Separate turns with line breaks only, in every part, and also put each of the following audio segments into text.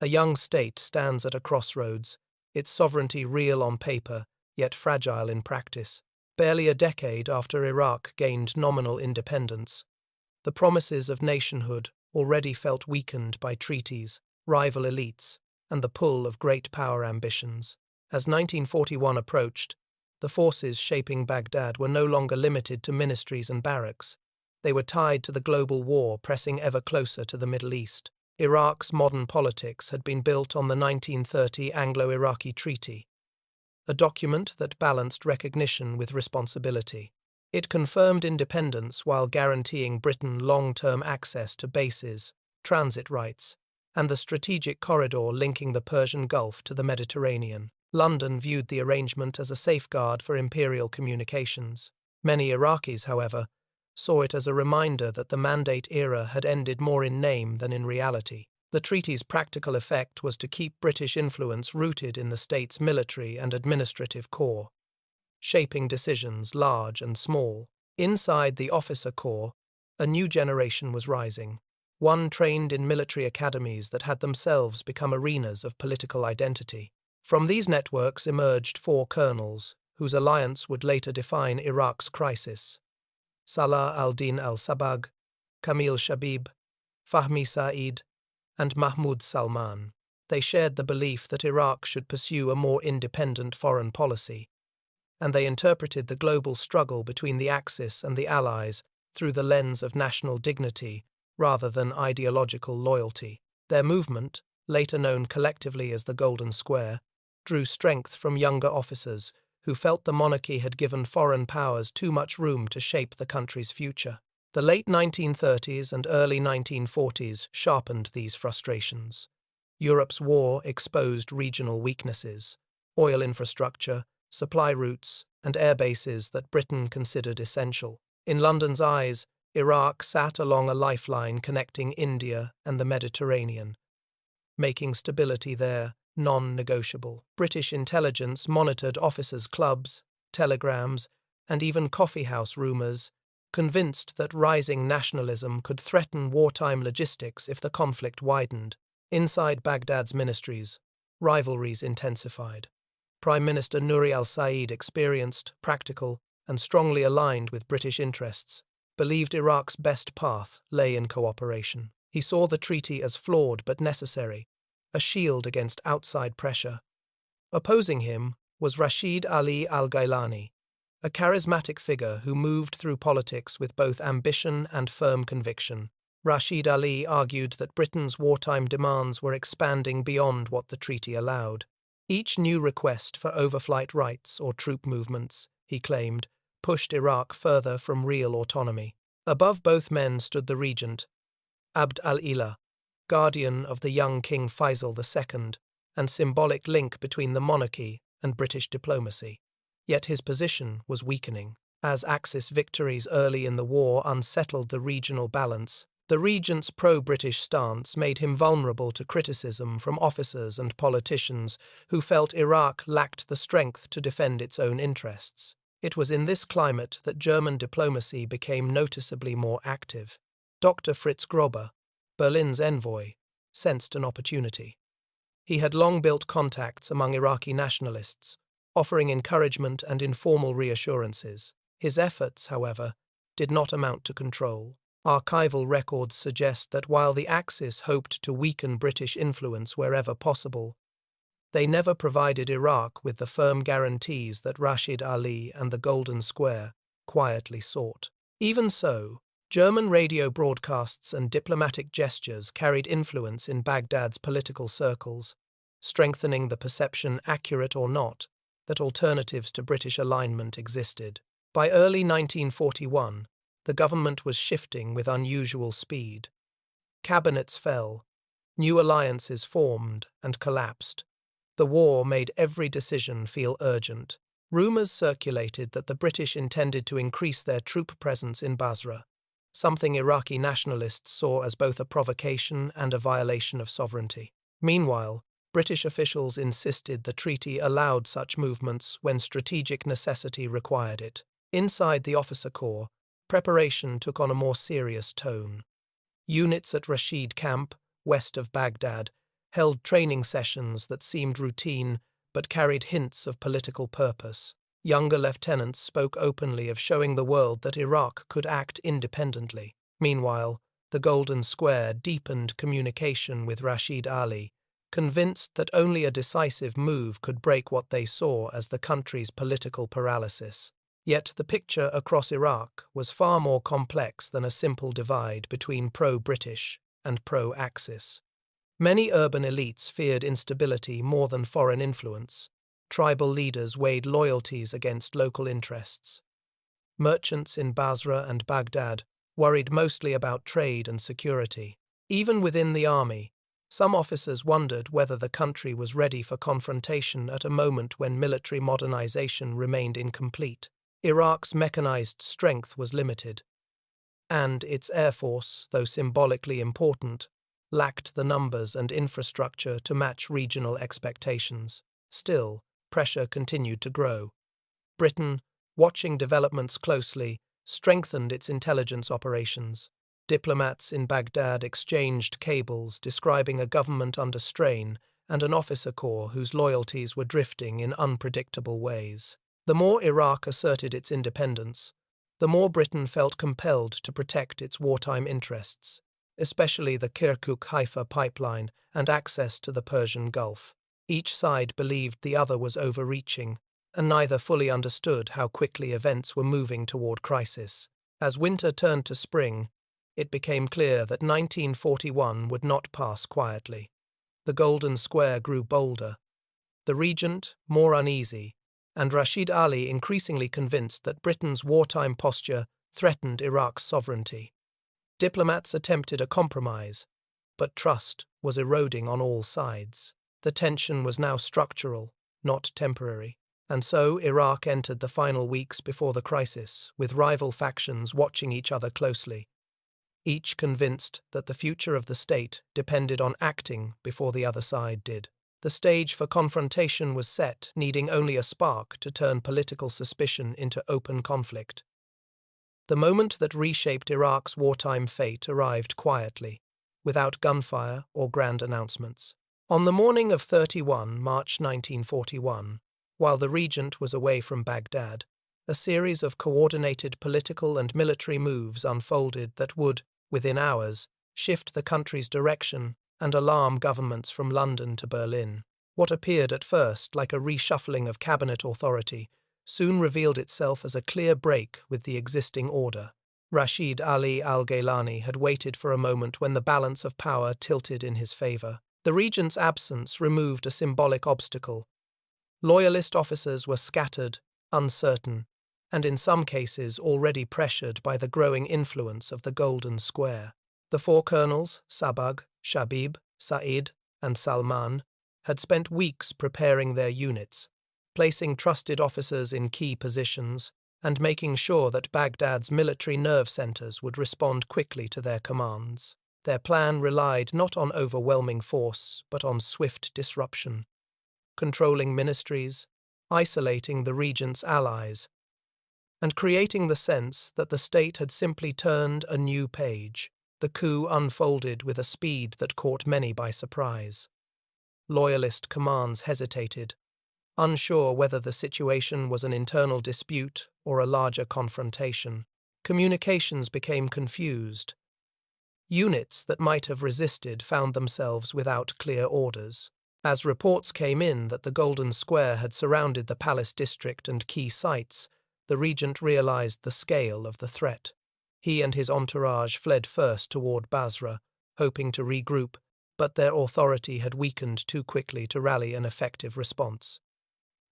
A young state stands at a crossroads, its sovereignty real on paper, yet fragile in practice. Barely a decade after Iraq gained nominal independence, the promises of nationhood already felt weakened by treaties, rival elites, and the pull of great power ambitions. As 1941 approached, the forces shaping Baghdad were no longer limited to ministries and barracks. They were tied to the global war pressing ever closer to the Middle East. Iraq's modern politics had been built on the 1930 Anglo-Iraqi Treaty, a document that balanced recognition with responsibility. It confirmed independence while guaranteeing Britain long-term access to bases, transit rights, and the strategic corridor linking the Persian Gulf to the Mediterranean. London viewed the arrangement as a safeguard for imperial communications. Many Iraqis, however, saw it as a reminder that the Mandate era had ended more in name than in reality. The treaty's practical effect was to keep British influence rooted in the state's military and administrative core, shaping decisions large and small. Inside the officer corps, a new generation was rising, one trained in military academies that had themselves become arenas of political identity. From these networks emerged four colonels, whose alliance would later define Iraq's crisis: Salah al-Din al-Sabag, Kamil Shabib, Fahmi Said, and Mahmud Salman. They shared the belief that Iraq should pursue a more independent foreign policy, and they interpreted the global struggle between the Axis and the Allies through the lens of national dignity rather than ideological loyalty. Their movement, later known collectively as the Golden Square, drew strength from younger officers who felt the monarchy had given foreign powers too much room to shape the country's future. The late 1930s and early 1940s sharpened these frustrations. Europe's war exposed regional weaknesses: oil infrastructure, supply routes, and air bases that Britain considered essential. In London's eyes, Iraq sat along a lifeline connecting India and the Mediterranean, making stability there non-negotiable. British intelligence monitored officers' clubs, telegrams, and even coffeehouse rumours, convinced that rising nationalism could threaten wartime logistics if the conflict widened. Inside Baghdad's ministries, rivalries intensified. Prime Minister Nouri al-Said, experienced, practical, and strongly aligned with British interests, believed Iraq's best path lay in cooperation. He saw the treaty as flawed but necessary, a shield against outside pressure. Opposing him was Rashid Ali al-Gaylani, a charismatic figure who moved through politics with both ambition and firm conviction. Rashid Ali argued that Britain's wartime demands were expanding beyond what the treaty allowed. Each new request for overflight rights or troop movements, he claimed, pushed Iraq further from real autonomy. Above both men stood the regent, Abd al-Ilah, guardian of the young King Faisal II, and symbolic link between the monarchy and British diplomacy. Yet his position was weakening. As Axis victories early in the war unsettled the regional balance, the regent's pro-British stance made him vulnerable to criticism from officers and politicians who felt Iraq lacked the strength to defend its own interests. It was in this climate that German diplomacy became noticeably more active. Dr. Fritz Grobba, Berlin's envoy, sensed an opportunity. He had long built contacts among Iraqi nationalists, offering encouragement and informal reassurances. His efforts, however, did not amount to control. Archival records suggest that while the Axis hoped to weaken British influence wherever possible, they never provided Iraq with the firm guarantees that Rashid Ali and the Golden Square quietly sought. Even so, German radio broadcasts and diplomatic gestures carried influence in Baghdad's political circles, strengthening the perception, accurate or not, that alternatives to British alignment existed. By early 1941, the government was shifting with unusual speed. Cabinets fell, new alliances formed and collapsed. The war made every decision feel urgent. Rumours circulated that the British intended to increase their troop presence in Basra, something Iraqi nationalists saw as both a provocation and a violation of sovereignty. Meanwhile, British officials insisted the treaty allowed such movements when strategic necessity required it. Inside the officer corps, preparation took on a more serious tone. Units at Rashid Camp, west of Baghdad, held training sessions that seemed routine but carried hints of political purpose. Younger lieutenants spoke openly of showing the world that Iraq could act independently. Meanwhile, the Golden Square deepened communication with Rashid Ali, convinced that only a decisive move could break what they saw as the country's political paralysis. Yet the picture across Iraq was far more complex than a simple divide between pro-British and pro-Axis. Many urban elites feared instability more than foreign influence. Tribal leaders weighed loyalties against local interests. Merchants in Basra and Baghdad worried mostly about trade and security. Even within the army, some officers wondered whether the country was ready for confrontation at a moment when military modernization remained incomplete. Iraq's mechanized strength was limited, and its air force, though symbolically important, lacked the numbers and infrastructure to match regional expectations. Still, pressure continued to grow. Britain, watching developments closely, strengthened its intelligence operations. Diplomats in Baghdad exchanged cables describing a government under strain and an officer corps whose loyalties were drifting in unpredictable ways. The more Iraq asserted its independence, the more Britain felt compelled to protect its wartime interests, especially the Kirkuk-Haifa pipeline and access to the Persian Gulf. Each side believed the other was overreaching, and neither fully understood how quickly events were moving toward crisis. As winter turned to spring, it became clear that 1941 would not pass quietly. The Golden Square grew bolder, the regent more uneasy, and Rashid Ali increasingly convinced that Britain's wartime posture threatened Iraq's sovereignty. Diplomats attempted a compromise, but trust was eroding on all sides. The tension was now structural, not temporary, and so Iraq entered the final weeks before the crisis, with rival factions watching each other closely, each convinced that the future of the state depended on acting before the other side did. The stage for confrontation was set, needing only a spark to turn political suspicion into open conflict. The moment that reshaped Iraq's wartime fate arrived quietly, without gunfire or grand announcements. On the morning of 31 March 1941, while the regent was away from Baghdad, a series of coordinated political and military moves unfolded that would, within hours, shift the country's direction and alarm governments from London to Berlin. What appeared at first like a reshuffling of cabinet authority soon revealed itself as a clear break with the existing order. Rashid Ali al-Gaylani had waited for a moment when the balance of power tilted in his favor. The regent's absence removed a symbolic obstacle. Loyalist officers were scattered, uncertain, and in some cases already pressured by the growing influence of the Golden Square. The four colonels, Sabag, Shabib, Sa'id, and Salman, had spent weeks preparing their units, placing trusted officers in key positions, and making sure that Baghdad's military nerve centers would respond quickly to their commands. Their plan relied not on overwhelming force, but on swift disruption, controlling ministries, isolating the regent's allies, and creating the sense that the state had simply turned a new page. The coup unfolded with a speed that caught many by surprise. Loyalist commands hesitated, unsure whether the situation was an internal dispute or a larger confrontation. Communications became confused. Units that might have resisted found themselves without clear orders. As reports came in that the Golden Square had surrounded the Palace District and key sites, the regent realized the scale of the threat. He and his entourage fled first toward Basra, hoping to regroup, but their authority had weakened too quickly to rally an effective response.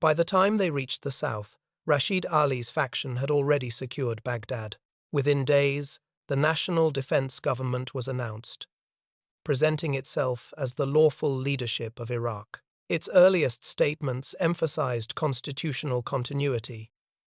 By the time they reached the south, Rashid Ali's faction had already secured Baghdad. Within days, the National Defense Government was announced, presenting itself as the lawful leadership of Iraq. Its earliest statements emphasized constitutional continuity,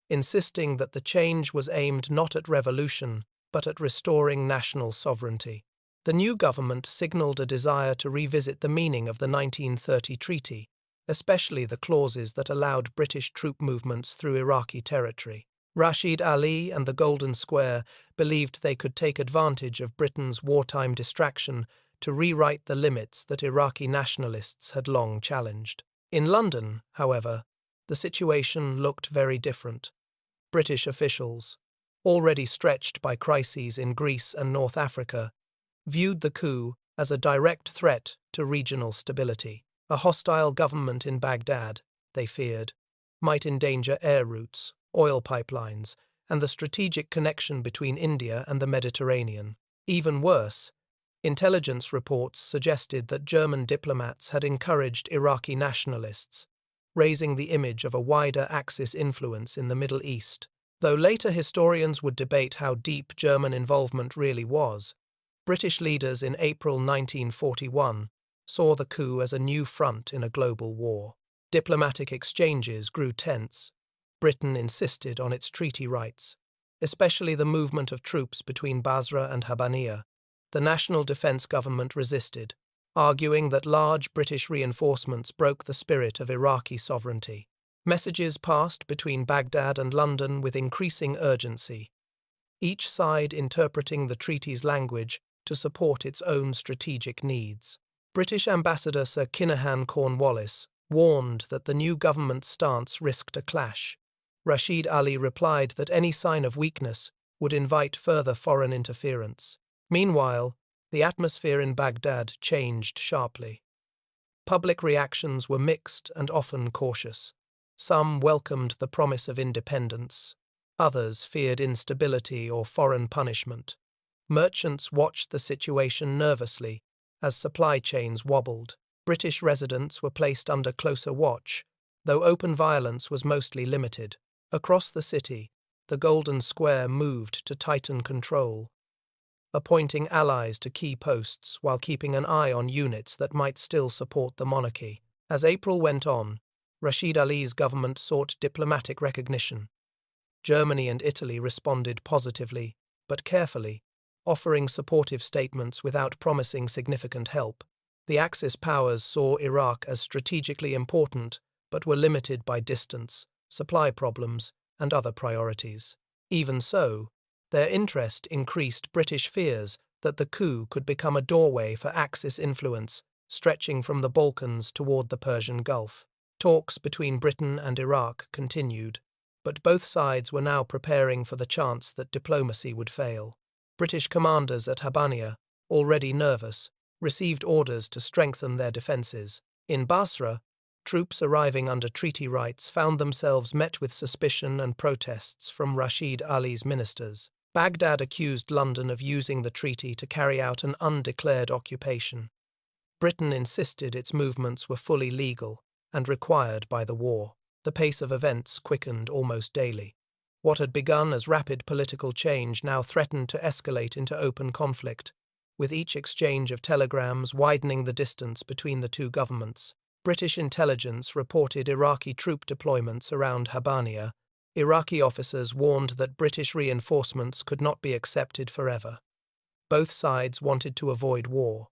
insisting that the change was aimed not at revolution, but at restoring national sovereignty. The new government signaled a desire to revisit the meaning of the 1930 treaty, especially the clauses that allowed British troop movements through Iraqi territory. Rashid Ali and the Golden Square believed they could take advantage of Britain's wartime distraction to rewrite the limits that Iraqi nationalists had long challenged. In London, however, the situation looked very different. British officials, already stretched by crises in Greece and North Africa, viewed the coup as a direct threat to regional stability. A hostile government in Baghdad, they feared, might endanger air routes, oil pipelines, and the strategic connection between India and the Mediterranean. Even worse, intelligence reports suggested that German diplomats had encouraged Iraqi nationalists, raising the image of a wider Axis influence in the Middle East. Though later historians would debate how deep German involvement really was, British leaders in April 1941 saw the coup as a new front in a global war. Diplomatic exchanges grew tense. Britain insisted on its treaty rights, especially the movement of troops between Basra and Habbaniya. The National Defence Government resisted, arguing that large British reinforcements broke the spirit of Iraqi sovereignty. Messages passed between Baghdad and London with increasing urgency, each side interpreting the treaty's language to support its own strategic needs. British Ambassador Sir Kinahan Cornwallis warned that the new government's stance risked a clash. Rashid Ali replied that any sign of weakness would invite further foreign interference. Meanwhile, the atmosphere in Baghdad changed sharply. Public reactions were mixed and often cautious. Some welcomed the promise of independence. Others feared instability or foreign punishment. Merchants watched the situation nervously as supply chains wobbled. British residents were placed under closer watch, though open violence was mostly limited. Across the city, the Golden Square moved to tighten control, appointing allies to key posts while keeping an eye on units that might still support the monarchy. As April went on, Rashid Ali's government sought diplomatic recognition. Germany and Italy responded positively, but carefully, offering supportive statements without promising significant help. The Axis powers saw Iraq as strategically important, but were limited by distance, supply problems, and other priorities. Even so, their interest increased British fears that the coup could become a doorway for Axis influence, stretching from the Balkans toward the Persian Gulf. Talks between Britain and Iraq continued, but both sides were now preparing for the chance that diplomacy would fail. British commanders at Habbaniya, already nervous, received orders to strengthen their defences. In Basra, troops arriving under treaty rights found themselves met with suspicion and protests from Rashid Ali's ministers. Baghdad accused London of using the treaty to carry out an undeclared occupation. Britain insisted its movements were fully legal and required by the war. The pace of events quickened almost daily. What had begun as rapid political change now threatened to escalate into open conflict, with each exchange of telegrams widening the distance between the two governments. British intelligence reported Iraqi troop deployments around Habbaniya. Iraqi officers warned that British reinforcements could not be accepted forever. Both sides wanted to avoid war,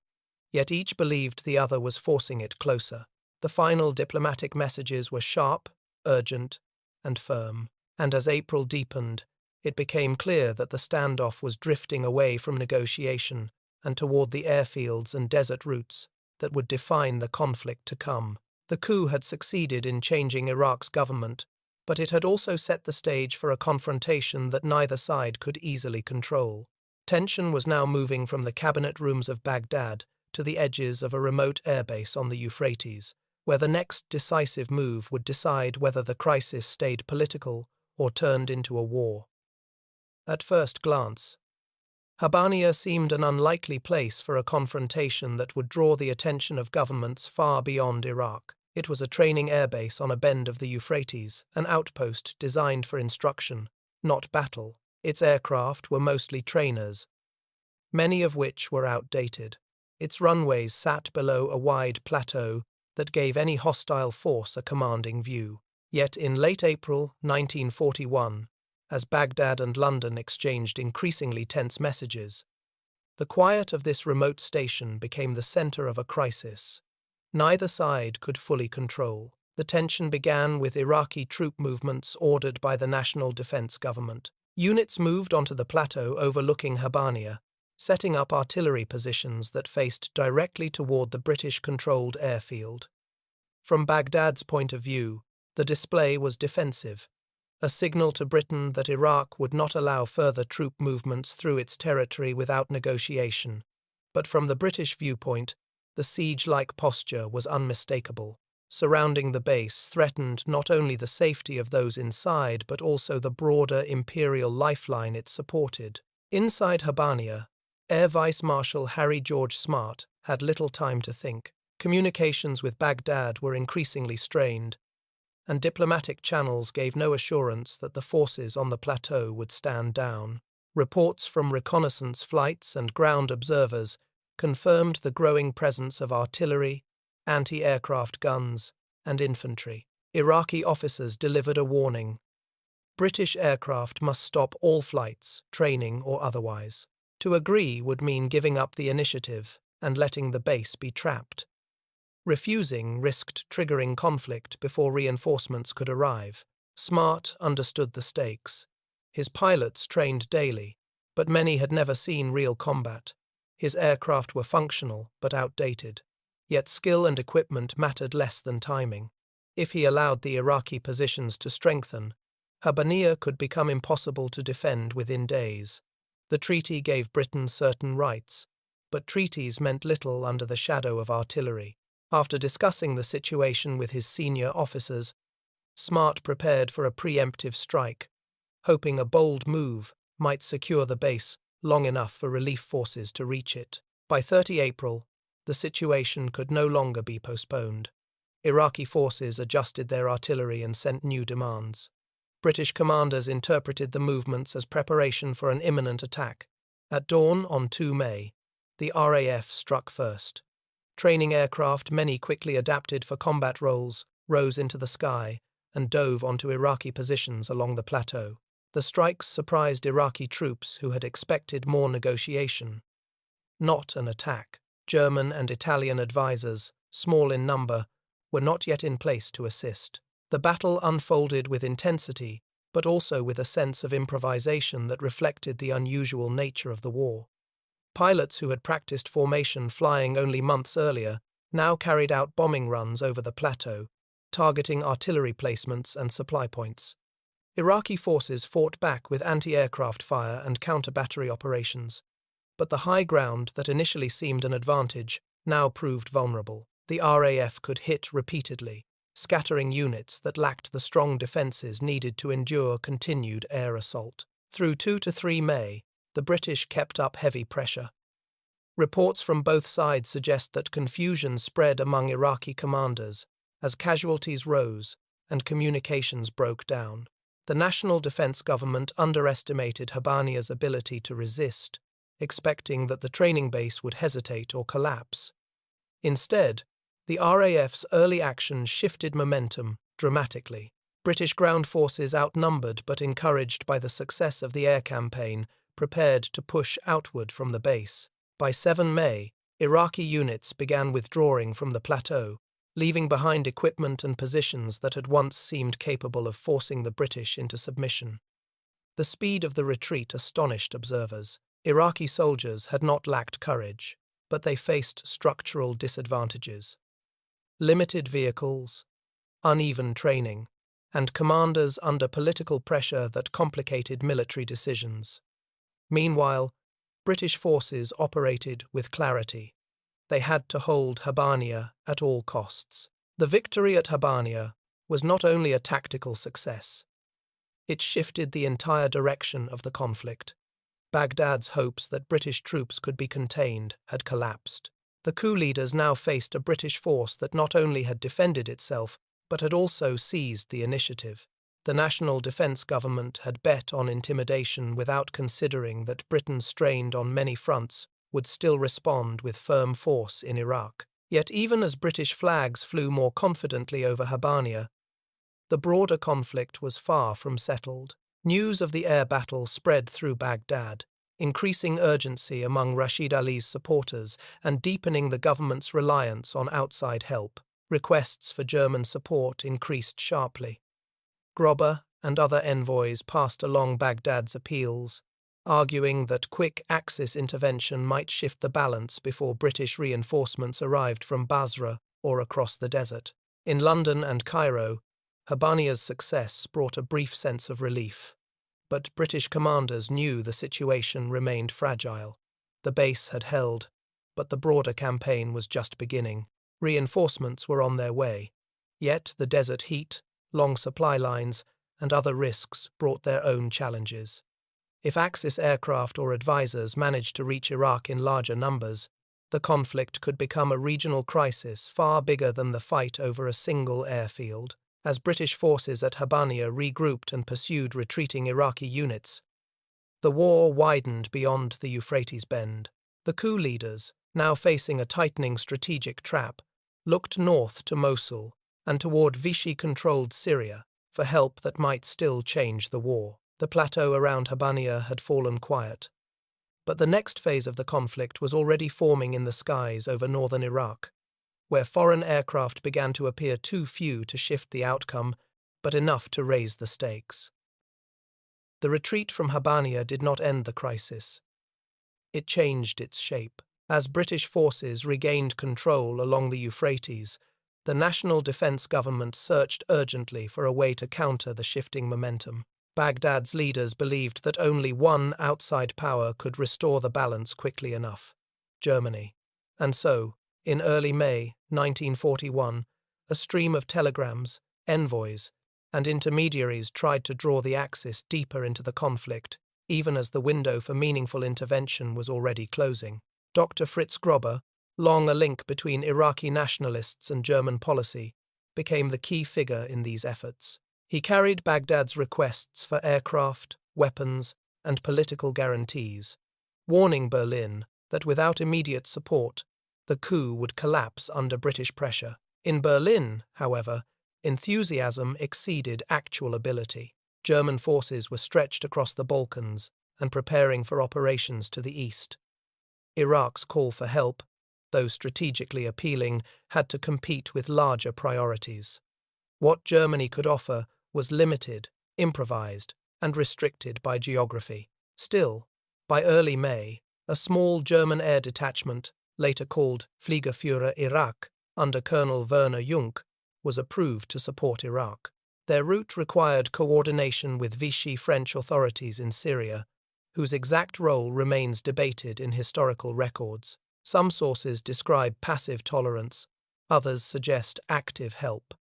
yet each believed the other was forcing it closer. The final diplomatic messages were sharp, urgent, and firm, and as April deepened, it became clear that the standoff was drifting away from negotiation and toward the airfields and desert routes that would define the conflict to come. The coup had succeeded in changing Iraq's government, but it had also set the stage for a confrontation that neither side could easily control. Tension was now moving from the cabinet rooms of Baghdad to the edges of a remote airbase on the Euphrates, where the next decisive move would decide whether the crisis stayed political or turned into a war. At first glance, Habbaniya seemed an unlikely place for a confrontation that would draw the attention of governments far beyond Iraq. It was a training airbase on a bend of the Euphrates, an outpost designed for instruction, not battle. Its aircraft were mostly trainers, many of which were outdated. Its runways sat below a wide plateau that gave any hostile force a commanding view. Yet in late April 1941, as Baghdad and London exchanged increasingly tense messages, the quiet of this remote station became the center of a crisis neither side could fully control. The tension began with Iraqi troop movements ordered by the National Defense Government. Units moved onto the plateau overlooking Habbaniya, setting up artillery positions that faced directly toward the British-controlled airfield. From Baghdad's point of view, the display was defensive, a signal to Britain that Iraq would not allow further troop movements through its territory without negotiation. But from the British viewpoint, the siege-like posture was unmistakable. Surrounding the base threatened not only the safety of those inside but also the broader Imperial lifeline it supported. Inside Habbaniya, Air Vice Marshal Harry George Smart had little time to think. Communications with Baghdad were increasingly strained, and diplomatic channels gave no assurance that the forces on the plateau would stand down. Reports from reconnaissance flights and ground observers confirmed the growing presence of artillery, anti-aircraft guns, and infantry. Iraqi officers delivered a warning. British aircraft must stop all flights, training or otherwise. To agree would mean giving up the initiative and letting the base be trapped. Refusing risked triggering conflict before reinforcements could arrive. Smart understood the stakes. His pilots trained daily, but many had never seen real combat. His aircraft were functional but outdated. Yet skill and equipment mattered less than timing. If he allowed the Iraqi positions to strengthen, Habbaniya could become impossible to defend within days. The treaty gave Britain certain rights, but treaties meant little under the shadow of artillery. After discussing the situation with his senior officers, Smart prepared for a preemptive strike, hoping a bold move might secure the base long enough for relief forces to reach it. By 30 April, the situation could no longer be postponed. Iraqi forces adjusted their artillery and sent new demands. British commanders interpreted the movements as preparation for an imminent attack. At dawn on 2 May, the RAF struck first. Training aircraft, many quickly adapted for combat roles, rose into the sky and dove onto Iraqi positions along the plateau. The strikes surprised Iraqi troops who had expected more negotiation, not an attack. German and Italian advisors, small in number, were not yet in place to assist. The battle unfolded with intensity, but also with a sense of improvisation that reflected the unusual nature of the war. Pilots who had practiced formation flying only months earlier now carried out bombing runs over the plateau, targeting artillery placements and supply points. Iraqi forces fought back with anti-aircraft fire and counter-battery operations, but the high ground that initially seemed an advantage now proved vulnerable. The RAF could hit repeatedly, scattering units that lacked the strong defences needed to endure continued air assault. Through 2 to 3 May, the British kept up heavy pressure. Reports from both sides suggest that confusion spread among Iraqi commanders as casualties rose and communications broke down. The National Defense Government underestimated Habbaniya's ability to resist, expecting that the training base would hesitate or collapse. Instead, the RAF's early action shifted momentum dramatically. British ground forces, outnumbered but encouraged by the success of the air campaign, prepared to push outward from the base. By 7 May, Iraqi units began withdrawing from the plateau, leaving behind equipment and positions that had once seemed capable of forcing the British into submission. The speed of the retreat astonished observers. Iraqi soldiers had not lacked courage, but they faced structural disadvantages. Limited vehicles, uneven training, and commanders under political pressure that complicated military decisions. Meanwhile, British forces operated with clarity. They had to hold Habbaniya at all costs. The victory at Habbaniya was not only a tactical success. It shifted the entire direction of the conflict. Baghdad's hopes that British troops could be contained had collapsed. The coup leaders now faced a British force that not only had defended itself, but had also seized the initiative. The National Defense Government had bet on intimidation without considering that Britain, strained on many fronts, would still respond with firm force in Iraq. Yet even as British flags flew more confidently over Habbaniya, the broader conflict was far from settled. News of the air battle spread through Baghdad, increasing urgency among Rashid Ali's supporters and deepening the government's reliance on outside help. Requests for German support increased sharply. Grobba and other envoys passed along Baghdad's appeals, arguing that quick Axis intervention might shift the balance before British reinforcements arrived from Basra or across the desert. In London and Cairo, Habbaniya's success brought a brief sense of relief. But British commanders knew the situation remained fragile. The base had held, but the broader campaign was just beginning. Reinforcements were on their way. Yet the desert heat, long supply lines, and other risks brought their own challenges. If Axis aircraft or advisors managed to reach Iraq in larger numbers, the conflict could become a regional crisis far bigger than the fight over a single airfield. As British forces at Habbaniya regrouped and pursued retreating Iraqi units, the war widened beyond the Euphrates Bend. The coup leaders, now facing a tightening strategic trap, looked north to Mosul and toward Vichy-controlled Syria for help that might still change the war. The plateau around Habbaniya had fallen quiet. But the next phase of the conflict was already forming in the skies over northern Iraq, where foreign aircraft began to appear too few to shift the outcome, but enough to raise the stakes. The retreat from Habbaniya did not end the crisis. It changed its shape. As British forces regained control along the Euphrates, the National Defense Government searched urgently for a way to counter the shifting momentum. Baghdad's leaders believed that only one outside power could restore the balance quickly enough: Germany. And so, in early May 1941, a stream of telegrams, envoys, and intermediaries tried to draw the Axis deeper into the conflict, even as the window for meaningful intervention was already closing. Dr. Fritz Grobba, long a link between Iraqi nationalists and German policy, became the key figure in these efforts. He carried Baghdad's requests for aircraft, weapons, and political guarantees, warning Berlin that without immediate support, the coup would collapse under British pressure. In Berlin, however, enthusiasm exceeded actual ability. German forces were stretched across the Balkans and preparing for operations to the east. Iraq's call for help, though strategically appealing, had to compete with larger priorities. What Germany could offer was limited, improvised, and restricted by geography. Still, by early May, a small German air detachment, later called Fliegerführer Irak, under Colonel Werner Junk, was approved to support Iraq. Their route required coordination with Vichy French authorities in Syria, whose exact role remains debated in historical records. Some sources describe passive tolerance, others suggest active help.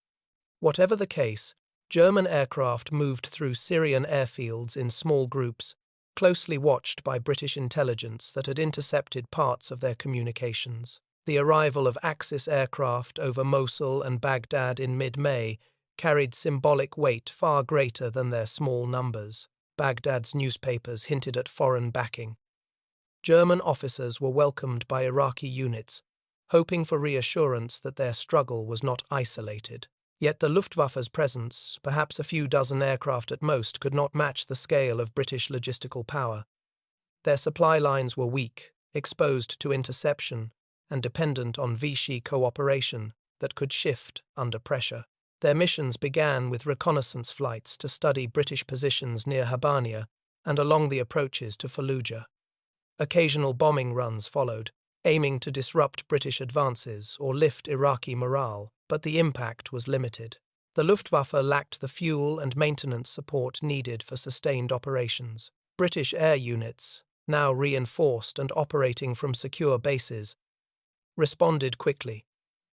Whatever the case, German aircraft moved through Syrian airfields in small groups, closely watched by British intelligence that had intercepted parts of their communications. The arrival of Axis aircraft over Mosul and Baghdad in mid-May carried symbolic weight far greater than their small numbers. Baghdad's newspapers hinted at foreign backing. German officers were welcomed by Iraqi units, hoping for reassurance that their struggle was not isolated. Yet the Luftwaffe's presence, perhaps a few dozen aircraft at most, could not match the scale of British logistical power. Their supply lines were weak, exposed to interception, and dependent on Vichy cooperation that could shift under pressure. Their missions began with reconnaissance flights to study British positions near Habbaniya and along the approaches to Fallujah. Occasional bombing runs followed, aiming to disrupt British advances or lift Iraqi morale, but the impact was limited. The Luftwaffe lacked the fuel and maintenance support needed for sustained operations. British air units, now reinforced and operating from secure bases, responded quickly,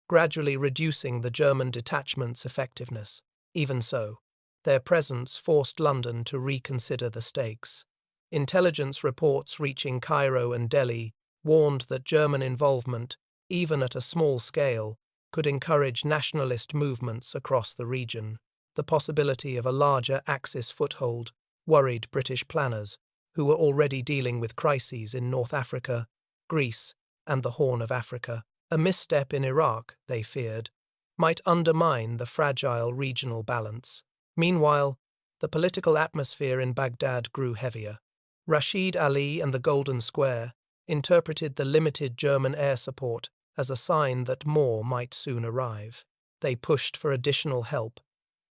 gradually reducing the German detachment's effectiveness. Even so, their presence forced London to reconsider the stakes. Intelligence reports reaching Cairo and Delhi warned that German involvement, even at a small scale, could encourage nationalist movements across the region. The possibility of a larger Axis foothold worried British planners, who were already dealing with crises in North Africa, Greece, and the Horn of Africa. A misstep in Iraq, they feared, might undermine the fragile regional balance. Meanwhile, the political atmosphere in Baghdad grew heavier. Rashid Ali and the Golden Square interpreted the limited German air support as a sign that more might soon arrive. They pushed for additional help,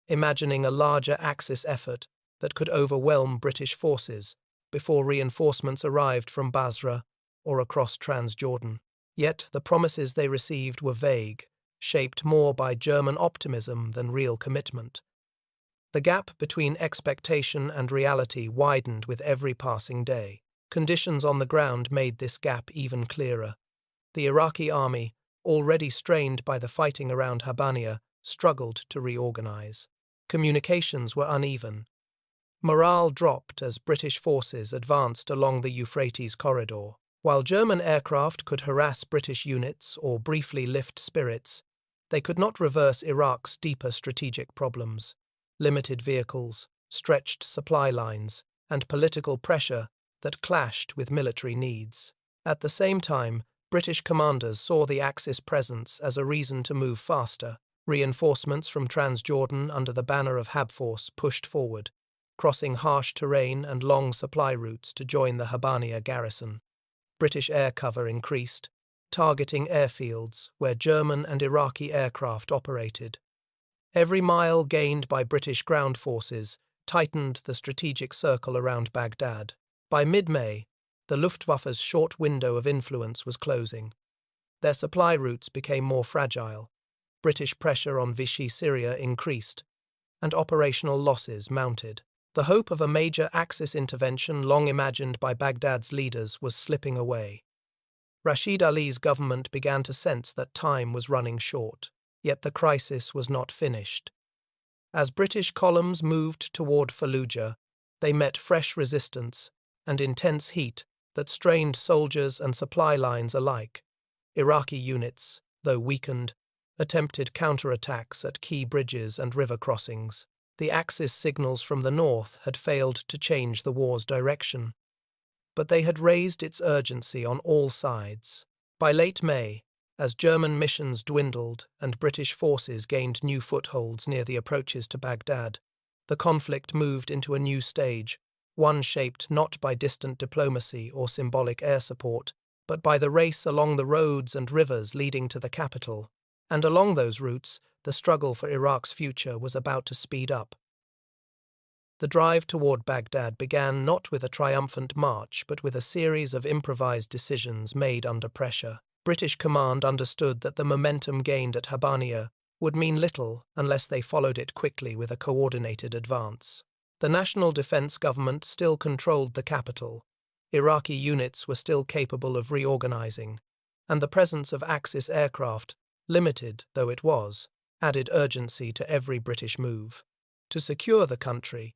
imagining a larger Axis effort that could overwhelm British forces before reinforcements arrived from Basra or across Transjordan. Yet the promises they received were vague, shaped more by German optimism than real commitment. The gap between expectation and reality widened with every passing day. Conditions on the ground made this gap even clearer. The Iraqi army, already strained by the fighting around Habbaniya, struggled to reorganize. Communications were uneven. Morale dropped as British forces advanced along the Euphrates corridor. While German aircraft could harass British units or briefly lift spirits, they could not reverse Iraq's deeper strategic problems. Limited vehicles, stretched supply lines, and political pressure that clashed with military needs. At the same time, British commanders saw the Axis presence as a reason to move faster. Reinforcements from Transjordan under the banner of Habforce pushed forward, crossing harsh terrain and long supply routes to join the Habbaniya garrison. British air cover increased, targeting airfields where German and Iraqi aircraft operated. Every mile gained by British ground forces tightened the strategic circle around Baghdad. By mid-May, the Luftwaffe's short window of influence was closing. Their supply routes became more fragile. British pressure on Vichy Syria increased, and operational losses mounted. The hope of a major Axis intervention long imagined by Baghdad's leaders was slipping away. Rashid Ali's government began to sense that time was running short, yet the crisis was not finished. As British columns moved toward Fallujah, they met fresh resistance and intense heat that strained soldiers and supply lines alike. Iraqi units, though weakened, attempted counterattacks at key bridges and river crossings. The Axis signals from the north had failed to change the war's direction, but they had raised its urgency on all sides. By late May, as German missions dwindled and British forces gained new footholds near the approaches to Baghdad, the conflict moved into a new stage, one shaped not by distant diplomacy or symbolic air support, but by the race along the roads and rivers leading to the capital. And along those routes, the struggle for Iraq's future was about to speed up. The drive toward Baghdad began not with a triumphant march, but with a series of improvised decisions made under pressure. British command understood that the momentum gained at Habbaniya would mean little unless they followed it quickly with a coordinated advance. The National Defense Government still controlled the capital, Iraqi units were still capable of reorganizing, and the presence of Axis aircraft, limited though it was, added urgency to every British move. To secure the country,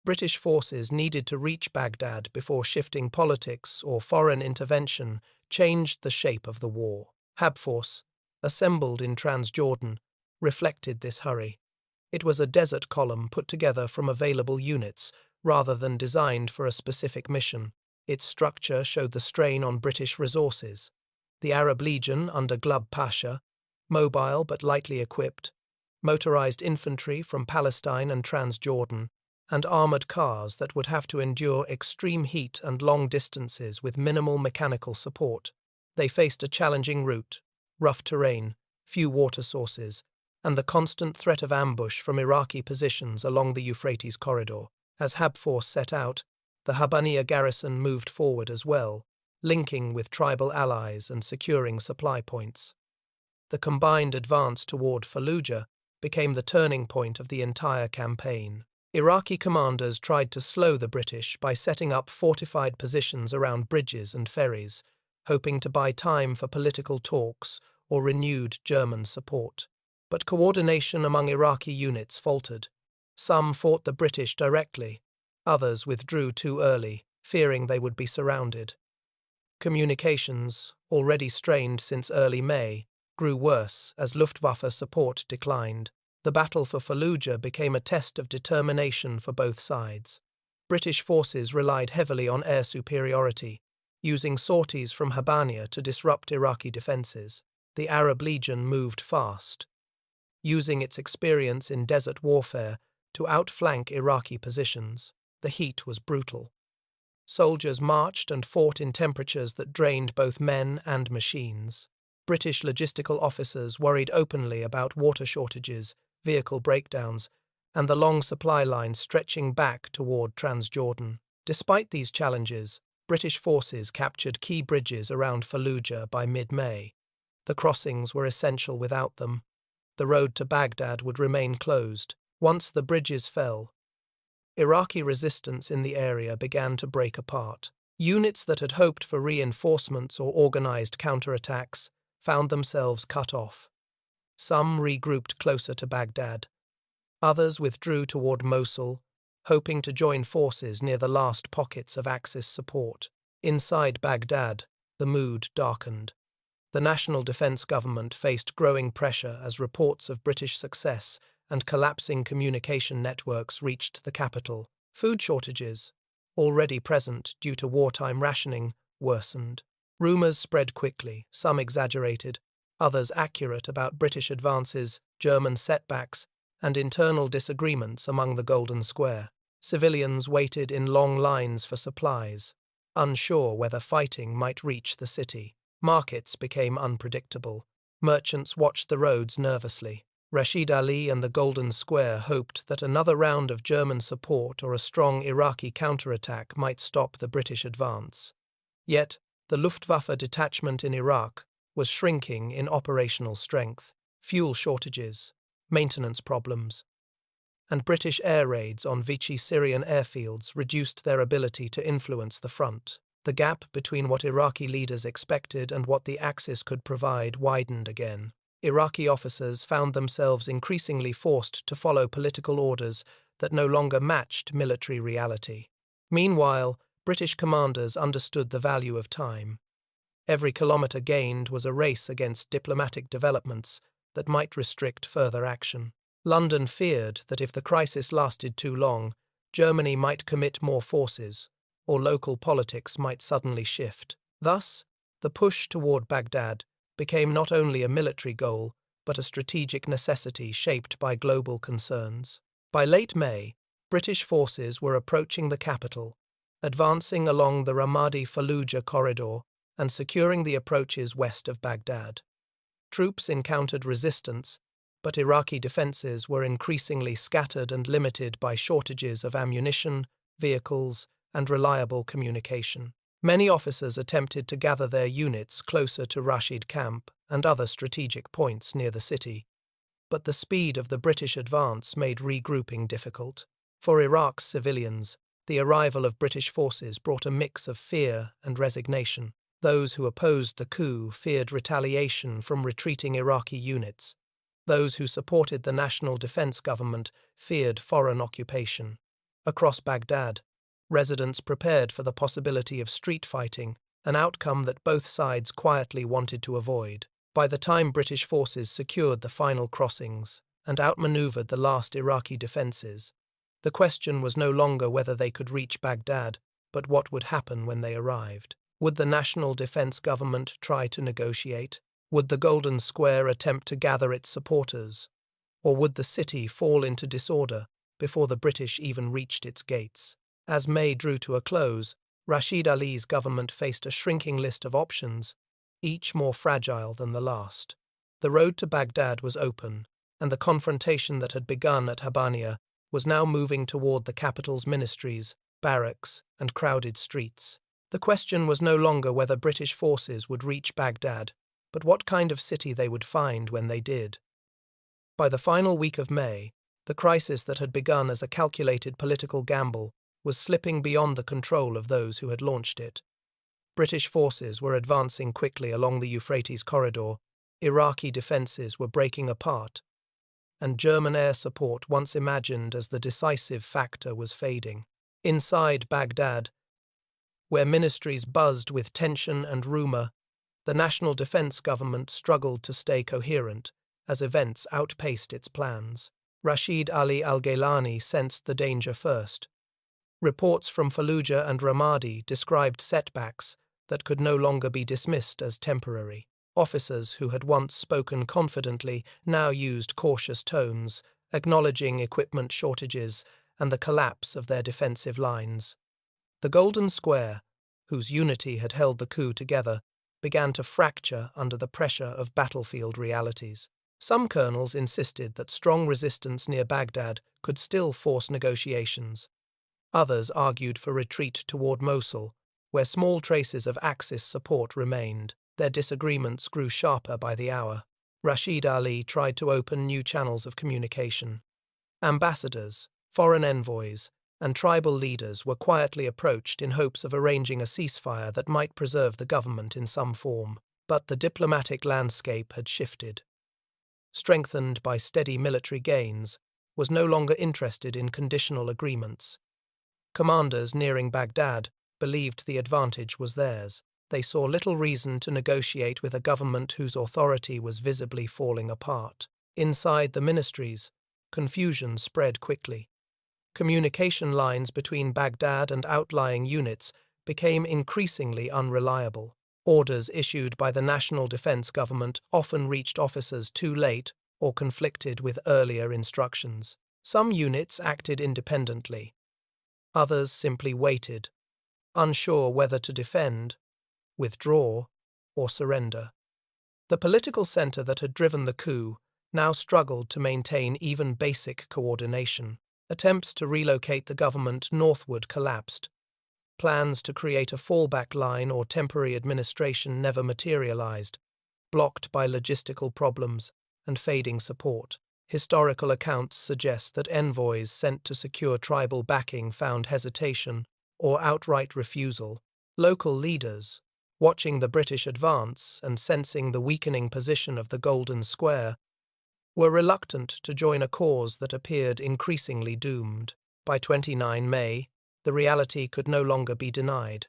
British forces needed to reach Baghdad before shifting politics or foreign intervention changed the shape of the war. Habforce, assembled in Transjordan, reflected this hurry. It was a desert column put together from available units rather than designed for a specific mission. Its structure showed the strain on British resources. The Arab Legion under Glubb Pasha, mobile but lightly equipped, motorized infantry from Palestine and Transjordan, and armored cars that would have to endure extreme heat and long distances with minimal mechanical support. They faced a challenging route, rough terrain, few water sources, and the constant threat of ambush from Iraqi positions along the Euphrates corridor. As Habforce set out, the Habbaniya garrison moved forward as well, linking with tribal allies and securing supply points. The combined advance toward Fallujah became the turning point of the entire campaign. Iraqi commanders tried to slow the British by setting up fortified positions around bridges and ferries, hoping to buy time for political talks or renewed German support. But coordination among Iraqi units faltered. Some fought the British directly, others withdrew too early, fearing they would be surrounded. Communications, already strained since early May, grew worse as Luftwaffe support declined. The battle for Fallujah became a test of determination for both sides. British forces relied heavily on air superiority, using sorties from Habbaniya to disrupt Iraqi defenses. The Arab Legion moved fast, using its experience in desert warfare to outflank Iraqi positions. The heat was brutal. Soldiers marched and fought in temperatures that drained both men and machines. British logistical officers worried openly about water shortages, vehicle breakdowns, and the long supply lines stretching back toward Transjordan. Despite these challenges, British forces captured key bridges around Fallujah by mid-May. The crossings were essential without them. The road to Baghdad would remain closed. Once the bridges fell, Iraqi resistance in the area began to break apart. Units that had hoped for reinforcements or organized counterattacks found themselves cut off. Some regrouped closer to Baghdad. Others withdrew toward Mosul, hoping to join forces near the last pockets of Axis support. Inside Baghdad, the mood darkened. The National Defense Government faced growing pressure as reports of British success and collapsing communication networks reached the capital. Food shortages, already present due to wartime rationing, worsened. Rumours spread quickly, some exaggerated, others accurate, about British advances, German setbacks, and internal disagreements among the Golden Square. Civilians waited in long lines for supplies, unsure whether fighting might reach the city. Markets became unpredictable. Merchants watched the roads nervously. Rashid Ali and the Golden Square hoped that another round of German support or a strong Iraqi counterattack might stop the British advance. Yet, the Luftwaffe detachment in Iraq was shrinking in operational strength. Fuel shortages, maintenance problems, and British air raids on Vichy Syrian airfields reduced their ability to influence the front. The gap between what Iraqi leaders expected and what the Axis could provide widened again. Iraqi officers found themselves increasingly forced to follow political orders that no longer matched military reality. Meanwhile, British commanders understood the value of time. Every kilometre gained was a race against diplomatic developments that might restrict further action. London feared that if the crisis lasted too long, Germany might commit more forces, or local politics might suddenly shift. Thus, the push toward Baghdad became not only a military goal, but a strategic necessity shaped by global concerns. By late May, British forces were approaching the capital, advancing along the Ramadi-Fallujah corridor and securing the approaches west of Baghdad. Troops encountered resistance, but Iraqi defenses were increasingly scattered and limited by shortages of ammunition, vehicles, and reliable communication. Many officers attempted to gather their units closer to Rashid Camp and other strategic points near the city, but the speed of the British advance made regrouping difficult. For Iraq's civilians, the arrival of British forces brought a mix of fear and resignation. Those who opposed the coup feared retaliation from retreating Iraqi units. Those who supported the National Defense Government feared foreign occupation. Across Baghdad, residents prepared for the possibility of street fighting, an outcome that both sides quietly wanted to avoid. By the time British forces secured the final crossings and outmaneuvered the last Iraqi defences, the question was no longer whether they could reach Baghdad, but what would happen when they arrived. Would the National Defense Government try to negotiate? Would the Golden Square attempt to gather its supporters? Or would the city fall into disorder before the British even reached its gates? As May drew to a close, Rashid Ali's government faced a shrinking list of options, each more fragile than the last. The road to Baghdad was open, and the confrontation that had begun at Habbaniya was now moving toward the capital's ministries, barracks, and crowded streets. The question was no longer whether British forces would reach Baghdad, but what kind of city they would find when they did. By the final week of May, the crisis that had begun as a calculated political gamble was slipping beyond the control of those who had launched it. British forces were advancing quickly along the Euphrates corridor, Iraqi defences were breaking apart, and German air support, once imagined as the decisive factor, was fading. Inside Baghdad, where ministries buzzed with tension and rumour, the National Defense Government struggled to stay coherent as events outpaced its plans. Rashid Ali al-Gaylani sensed the danger first. Reports from Fallujah and Ramadi described setbacks that could no longer be dismissed as temporary. Officers who had once spoken confidently now used cautious tones, acknowledging equipment shortages and the collapse of their defensive lines. The Golden Square, whose unity had held the coup together, began to fracture under the pressure of battlefield realities. Some colonels insisted that strong resistance near Baghdad could still force negotiations, Others argued for retreat toward Mosul, where small traces of Axis support remained. Their disagreements grew sharper by the hour. Rashid Ali tried to open new channels of communication. Ambassadors, foreign envoys, and tribal leaders were quietly approached in hopes of arranging a ceasefire that might preserve the government in some form. But the diplomatic landscape had shifted. Strengthened by steady military gains, was no longer interested in conditional agreements. Commanders nearing Baghdad believed the advantage was theirs. They saw little reason to negotiate with a government whose authority was visibly falling apart. Inside the ministries, confusion spread quickly. Communication lines between Baghdad and outlying units became increasingly unreliable. Orders issued by the National Defense Government often reached officers too late or conflicted with earlier instructions. Some units acted independently. Others simply waited, unsure whether to defend, withdraw, or surrender. The political center that had driven the coup now struggled to maintain even basic coordination. Attempts to relocate the government northward collapsed. Plans to create a fallback line or temporary administration never materialized, blocked by logistical problems and fading support. Historical accounts suggest that envoys sent to secure tribal backing found hesitation or outright refusal. Local leaders, watching the British advance and sensing the weakening position of the Golden Square, were reluctant to join a cause that appeared increasingly doomed. By 29 May, the reality could no longer be denied.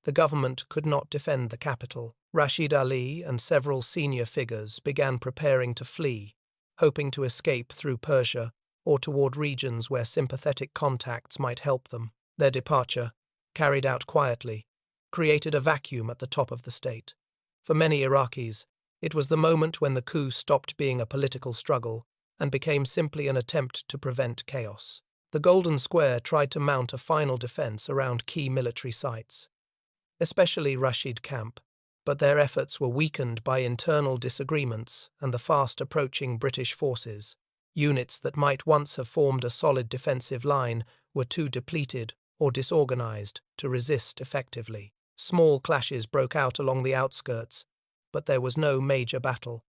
The government could not defend the capital. Rashid Ali and several senior figures began preparing to flee, hoping to escape through Persia or toward regions where sympathetic contacts might help them. Their departure, carried out quietly, created a vacuum at the top of the state. For many Iraqis, it was the moment when the coup stopped being a political struggle and became simply an attempt to prevent chaos. The Golden Square tried to mount a final defense around key military sites, especially Rashid Camp, but their efforts were weakened by internal disagreements and the fast approaching British forces. Units that might once have formed a solid defensive line were too depleted or disorganized to resist effectively. Small clashes broke out along the outskirts, but there was no major battle.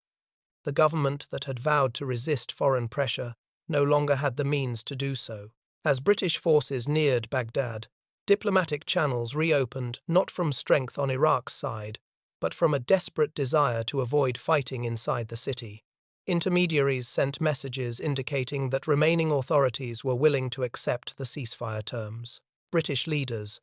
The government that had vowed to resist foreign pressure no longer had the means to do so. As British forces neared Baghdad, diplomatic channels reopened not from strength on Iraq's side, but from a desperate desire to avoid fighting inside the city. Intermediaries sent messages indicating that remaining authorities were willing to accept the ceasefire terms. British leaders,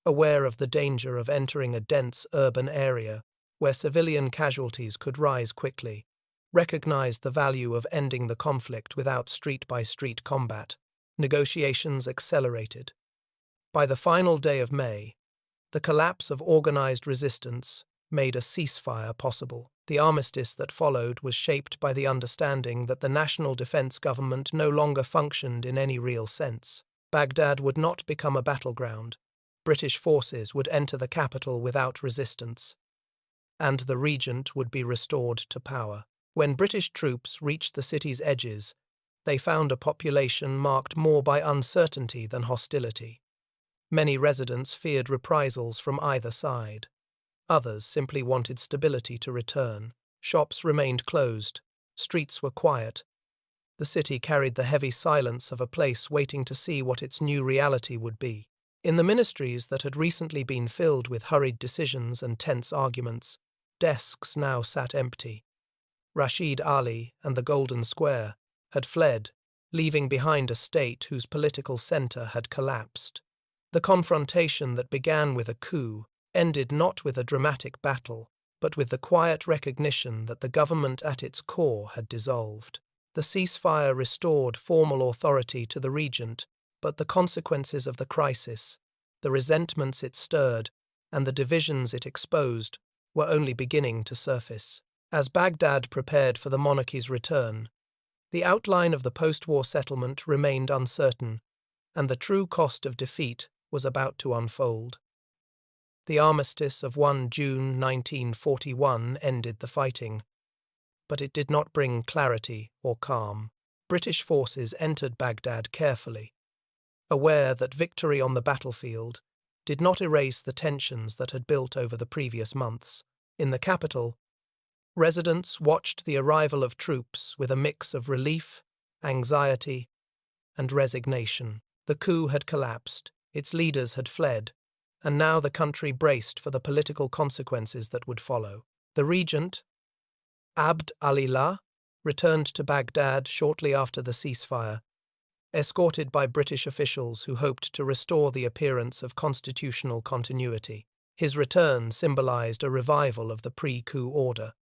aware of the danger of entering a dense urban area where civilian casualties could rise quickly, recognized the value of ending the conflict without street-by-street combat. Negotiations accelerated. By the final day of May, the collapse of organized resistance made a ceasefire possible. The armistice that followed was shaped by the understanding that the National Defense Government no longer functioned in any real sense. Baghdad would not become a battleground. British forces would enter the capital without resistance, and the regent would be restored to power. When British troops reached the city's edges, they found a population marked more by uncertainty than hostility. Many residents feared reprisals from either side. Others simply wanted stability to return. Shops remained closed. Streets were quiet. The city carried the heavy silence of a place waiting to see what its new reality would be. In the ministries that had recently been filled with hurried decisions and tense arguments, desks now sat empty. Rashid Ali and the Golden Square had fled, leaving behind a state whose political center had collapsed. The confrontation that began with a coup ended not with a dramatic battle, but with the quiet recognition that the government at its core had dissolved. The ceasefire restored formal authority to the regent, but the consequences of the crisis, the resentments it stirred, and the divisions it exposed were only beginning to surface. As Baghdad prepared for the monarchy's return, the outline of the post-war settlement remained uncertain, and the true cost of defeat was about to unfold. The armistice of 1 June 1941 ended the fighting, but it did not bring clarity or calm. British forces entered Baghdad carefully, aware that victory on the battlefield did not erase the tensions that had built over the previous months. In the capital, residents watched the arrival of troops with a mix of relief, anxiety, and resignation. The coup had collapsed, its leaders had fled, and now the country braced for the political consequences that would follow. The regent, Abd al-Ilah, returned to Baghdad shortly after the ceasefire, escorted by British officials who hoped to restore the appearance of constitutional continuity. His return symbolized a revival of the pre-coup order.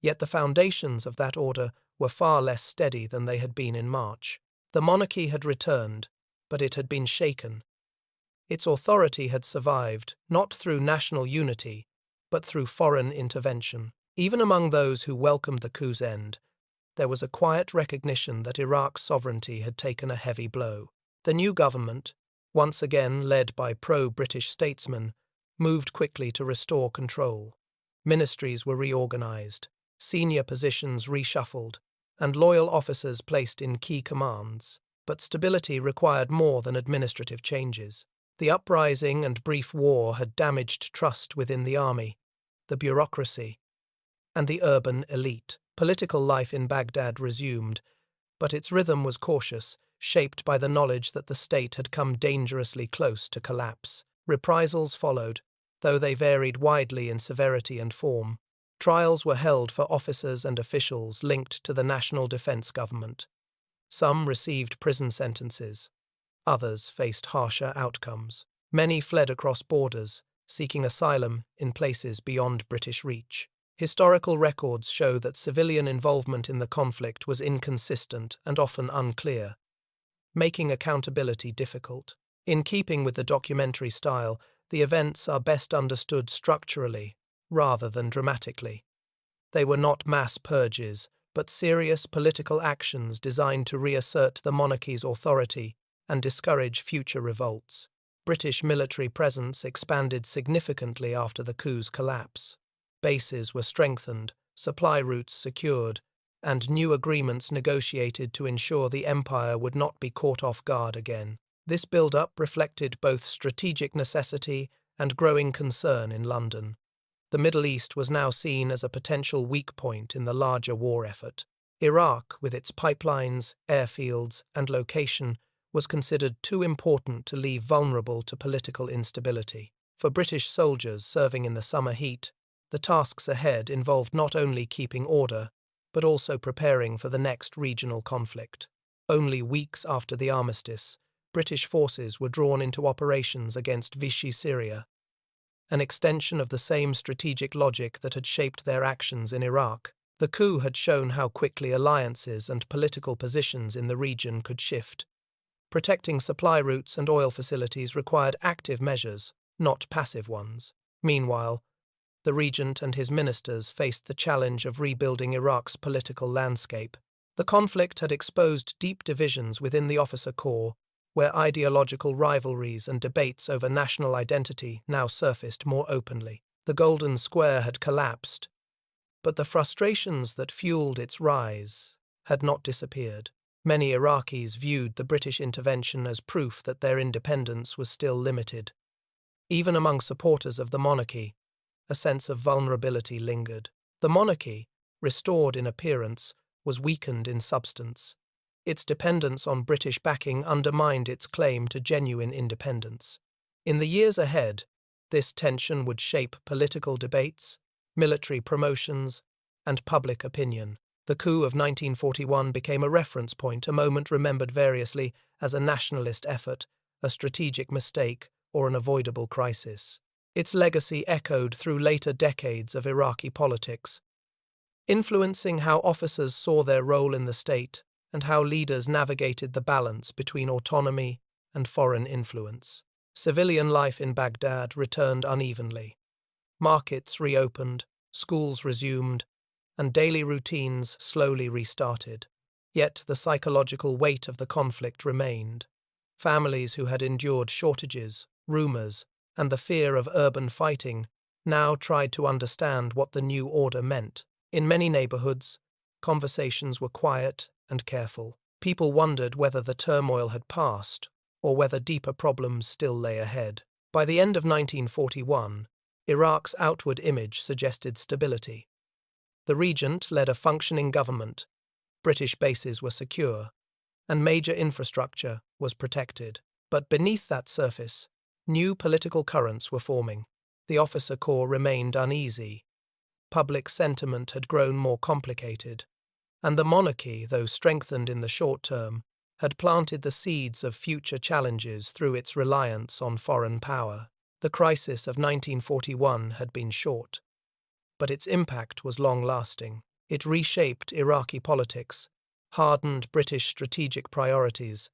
Yet the foundations of that order were far less steady than they had been in March. The monarchy had returned, but it had been shaken. Its authority had survived, not through national unity, but through foreign intervention. Even among those who welcomed the coup's end, there was a quiet recognition that Iraq's sovereignty had taken a heavy blow. The new government, once again led by pro-British statesmen, moved quickly to restore control. Ministries were reorganized, senior positions reshuffled, and loyal officers placed in key commands. But stability required more than administrative changes. The uprising and brief war had damaged trust within the army, the bureaucracy, and the urban elite. Political life in Baghdad resumed, but its rhythm was cautious, shaped by the knowledge that the state had come dangerously close to collapse. Reprisals followed, though they varied widely in severity and form. Trials were held for officers and officials linked to the national defense government. Some received prison sentences. Others faced harsher outcomes. Many fled across borders, seeking asylum in places beyond British reach. Historical records show that civilian involvement in the conflict was inconsistent and often unclear, making accountability difficult. In keeping with the documentary style, the events are best understood structurally, rather than dramatically. They were not mass purges, but serious political actions designed to reassert the monarchy's authority and discourage future revolts. British military presence expanded significantly after the coup's collapse. Bases were strengthened, supply routes secured, and new agreements negotiated to ensure the empire would not be caught off guard again. This build-up reflected both strategic necessity and growing concern in London. The Middle East was now seen as a potential weak point in the larger war effort. Iraq, with its pipelines, airfields, and location, was considered too important to leave vulnerable to political instability. For British soldiers serving in the summer heat, the tasks ahead involved not only keeping order, but also preparing for the next regional conflict. Only weeks after the armistice, British forces were drawn into operations against Vichy Syria, an extension of the same strategic logic that had shaped their actions in Iraq. The coup had shown how quickly alliances and political positions in the region could shift. Protecting supply routes and oil facilities required active measures, not passive ones. Meanwhile, the regent and his ministers faced the challenge of rebuilding Iraq's political landscape. The conflict had exposed deep divisions within the officer corps, where ideological rivalries and debates over national identity now surfaced more openly. The Golden Square had collapsed, but the frustrations that fueled its rise had not disappeared. Many Iraqis viewed the British intervention as proof that their independence was still limited. Even among supporters of the monarchy, a sense of vulnerability lingered. The monarchy, restored in appearance, was weakened in substance. Its dependence on British backing undermined its claim to genuine independence. In the years ahead, this tension would shape political debates, military promotions, and public opinion. The coup of 1941 became a reference point, a moment remembered variously as a nationalist effort, a strategic mistake, or an avoidable crisis. Its legacy echoed through later decades of Iraqi politics, influencing how officers saw their role in the state and how leaders navigated the balance between autonomy and foreign influence. Civilian life in Baghdad returned unevenly. Markets reopened, schools resumed, and daily routines slowly restarted. Yet the psychological weight of the conflict remained. Families who had endured shortages, rumors, and the fear of urban fighting now tried to understand what the new order meant. In many neighborhoods, conversations were quiet and careful. People wondered whether the turmoil had passed or whether deeper problems still lay ahead. By the end of 1941, Iraq's outward image suggested stability. The regent led a functioning government, British bases were secure, and major infrastructure was protected. But beneath that surface, new political currents were forming. The officer corps remained uneasy. Public sentiment had grown more complicated, and the monarchy, though strengthened in the short term, had planted the seeds of future challenges through its reliance on foreign power. The crisis of 1941 had been short, but its impact was long-lasting. It reshaped Iraqi politics, hardened British strategic priorities,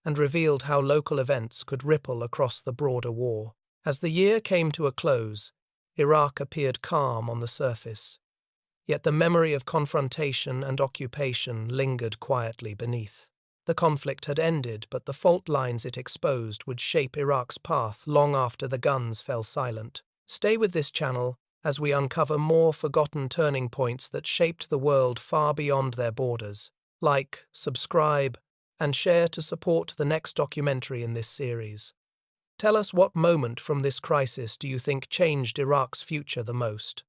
and revealed how local events could ripple across the broader war. As the year came to a close, Iraq appeared calm on the surface, yet the memory of confrontation and occupation lingered quietly beneath. The conflict had ended, but the fault lines it exposed would shape Iraq's path long after the guns fell silent. Stay with this channel as we uncover more forgotten turning points that shaped the world far beyond their borders. Like, subscribe, and share to support the next documentary in this series. Tell us, what moment from this crisis do you think changed Iraq's future the most?